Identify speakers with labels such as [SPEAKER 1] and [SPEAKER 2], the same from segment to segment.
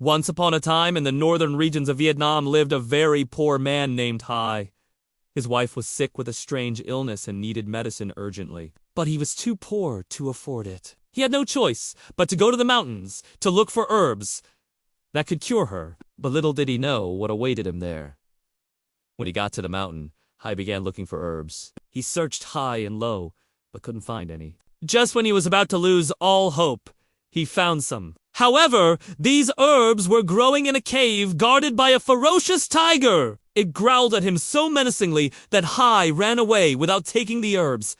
[SPEAKER 1] Once upon a time, in the northern regions of Vietnam lived a very poor man named Hai. His wife was sick with a strange illness and needed medicine urgently, but he was too poor to afford it. He had no choice but to go to the mountains to look for herbs that could cure her, but little did he know what awaited him there. When he got to the mountain, Hai began looking for herbs. He searched high and low, but couldn't find any. Just when he was about to lose all hope, he found some. However, these herbs were growing in a cave guarded by a ferocious tiger. It growled at him so menacingly that Hai ran away without taking the herbs.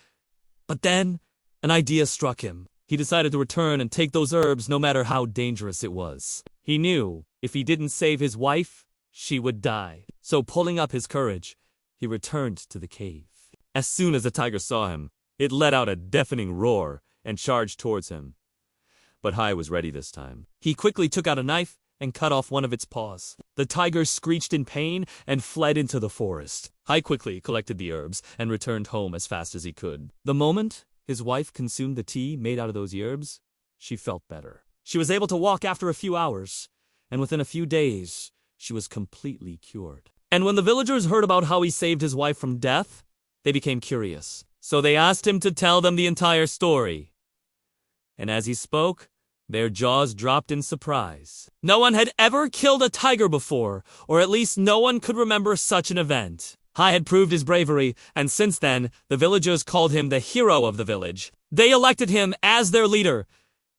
[SPEAKER 1] But then, an idea struck him. He decided to return and take those herbs no matter how dangerous it was. He knew if he didn't save his wife, she would die. So pulling up his courage, he returned to the cave. As soon as the tiger saw him, it let out a deafening roar and charged towards him. But Hai was ready this time. He quickly took out a knife and cut off one of its paws. The tiger screeched in pain and fled into the forest. Hai quickly collected the herbs and returned home as fast as he could. The moment his wife consumed the tea made out of those herbs, she felt better. She was able to walk after a few hours, and within a few days, she was completely cured. And when the villagers heard about how he saved his wife from death, they became curious. So they asked him to tell them the entire story. And as he spoke, their jaws dropped in surprise. No one had ever killed a tiger before, or at least no one could remember such an event. Hai had proved his bravery, and since then, the villagers called him the hero of the village. They elected him as their leader,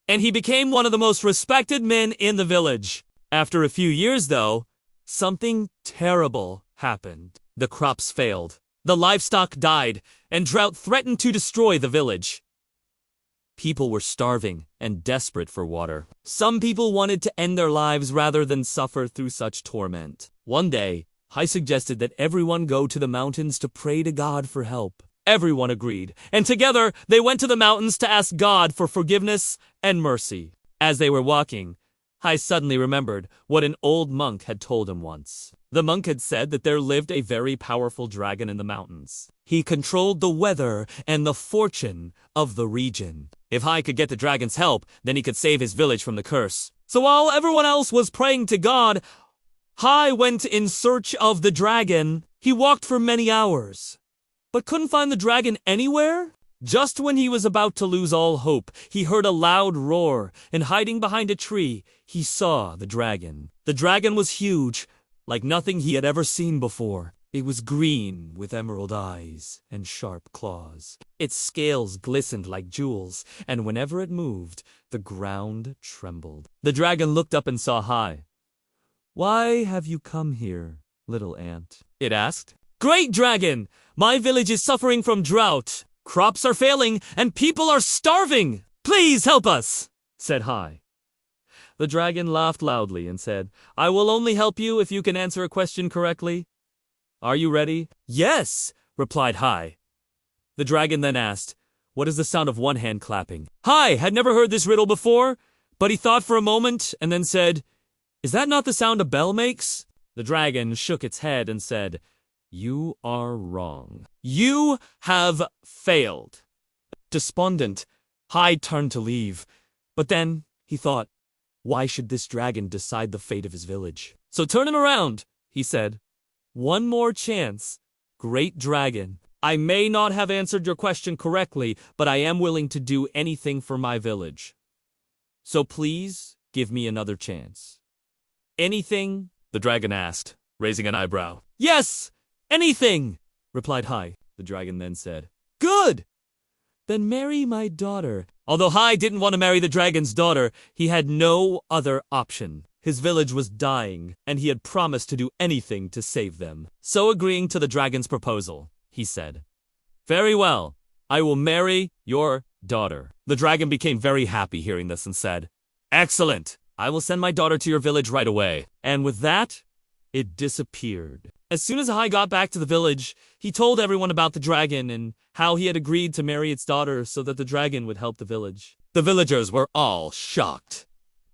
[SPEAKER 1] and he became one of the most respected men in the village. After a few years, though, something terrible happened. The crops failed, the livestock died, and drought threatened to destroy the village. People were starving and desperate for water. Some people wanted to end their lives rather than suffer through such torment. One day, Hai suggested that everyone go to the mountains to pray to God for help. Everyone agreed, and together they went to the mountains to ask God for forgiveness and mercy. As they were walking, Hai suddenly remembered what an old monk had told him once. The monk had said that there lived a very powerful dragon in the mountains. He controlled the weather and the fortune of the region. If Hai could get the dragon's help, then he could save his village from the curse. So while everyone else was praying to God, Hai went in search of the dragon. He walked for many hours, but couldn't find the dragon anywhere. Just when he was about to lose all hope, he heard a loud roar, and hiding behind a tree, he saw the dragon. The dragon was huge, like nothing he had ever seen before. It was green with emerald eyes and sharp claws. Its scales glistened like jewels, and whenever it moved, the ground trembled. The dragon looked up and saw Hai. "Why have you come here, little ant?" it asked. "Great dragon! My village is suffering from drought. Crops are failing, and people are starving. Please help us," said Hai. The dragon laughed loudly and said, "I will only help you if you can answer a question correctly. Are you ready?" "Yes," replied Hai. The dragon then asked, "What is the sound of one hand clapping?" Hai had never heard this riddle before, but he thought for a moment and then said, "Is that not the sound a bell makes?" The dragon shook its head and said, "You are wrong. You have failed." Despondent, Hai turned to leave, but then he thought, why should this dragon decide the fate of his village? "So turn him around," he said. "One more chance, great dragon. I may not have answered your question correctly, but I am willing to do anything for my village. So please give me another chance." "Anything?" the dragon asked, raising an eyebrow. "Yes, anything," replied Hai. The dragon then said, "Good! Then marry my daughter." Although Hai didn't want to marry the dragon's daughter, he had no other option. His village was dying, and he had promised to do anything to save them. So agreeing to the dragon's proposal, he said, "Very well, I will marry your daughter." The dragon became very happy hearing this and said, "Excellent! I will send my daughter to your village right away." And with that, it disappeared. As soon as Hai got back to the village, he told everyone about the dragon and how he had agreed to marry its daughter so that the dragon would help the village. The villagers were all shocked.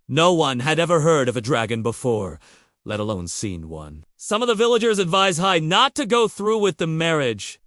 [SPEAKER 1] No one had ever heard of a dragon before, let alone seen one. Some of the villagers advised Hai not to go through with the marriage,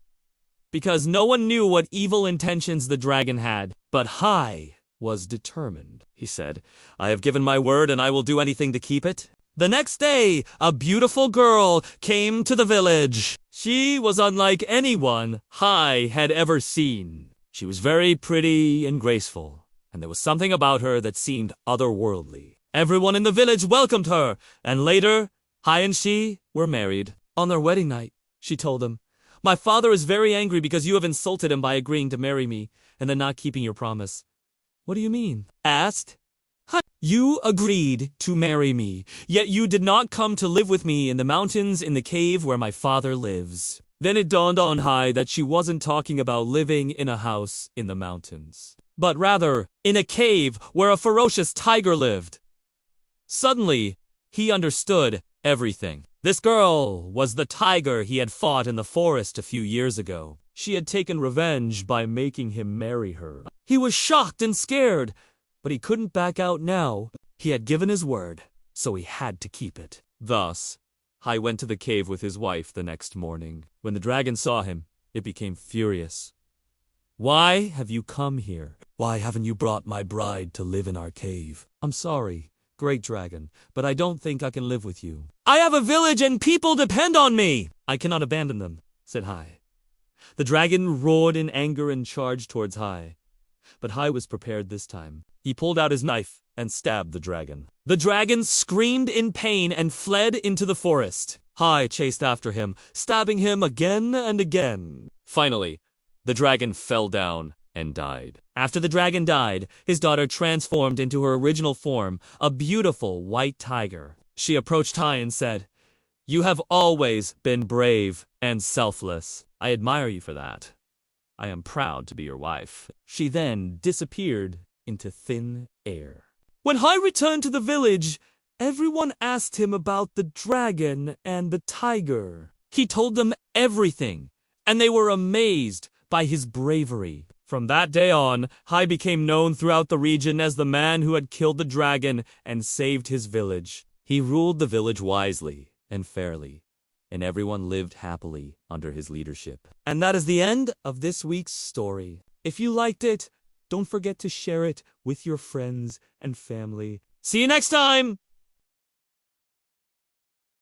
[SPEAKER 1] because no one knew what evil intentions the dragon had. But Hai was determined. He said, "I have given my word and I will do anything to keep it." The next day, a beautiful girl came to the village. She was unlike anyone Hai had ever seen. She was very pretty and graceful, and there was something about her that seemed otherworldly. Everyone in the village welcomed her, and later, Hai and she were married. On their wedding night, she told him, "My father is very angry because you have insulted him by agreeing to marry me and then not keeping your promise." "What do you mean?" asked Hai. "You agreed to marry me, yet you did not come to live with me in the mountains in the cave where my father lives." Then it dawned on Hai that she wasn't talking about living in a house in the mountains, but rather in a cave where a ferocious tiger lived. Suddenly, he understood everything. This girl was the tiger he had fought in the forest a few years ago. She had taken revenge by making him marry her. He was shocked and scared, but he couldn't back out now. He had given his word, so he had to keep it. Thus, Hai went to the cave with his wife the next morning. When the dragon saw him, it became furious. "Why have you come here? Why haven't you brought my bride to live in our cave?" "I'm sorry, Great Dragon, but I don't think I can live with you." "I have a village and people depend on me." "I cannot abandon them," said Hai. The dragon roared in anger and charged towards Hai. But Hai was prepared this time. He pulled out his knife and stabbed the dragon. The dragon screamed in pain and fled into the forest. Hai chased after him, stabbing him again and again. Finally, the dragon fell down and died. After the dragon died, his daughter transformed into her original form, a beautiful white tiger. She approached Hai and said, "You have always been brave and selfless. I admire you for that. I am proud to be your wife." She then disappeared into thin air. When Hai returned to the village, everyone asked him about the dragon and the tiger. He told them everything, and they were amazed by his bravery. From that day on, Hai became known throughout the region as the man who had killed the dragon and saved his village. He ruled the village wisely and fairly, and everyone lived happily under his leadership. And that is the end of this week's story. If you liked it, don't forget to share it with your friends and family. See you next time!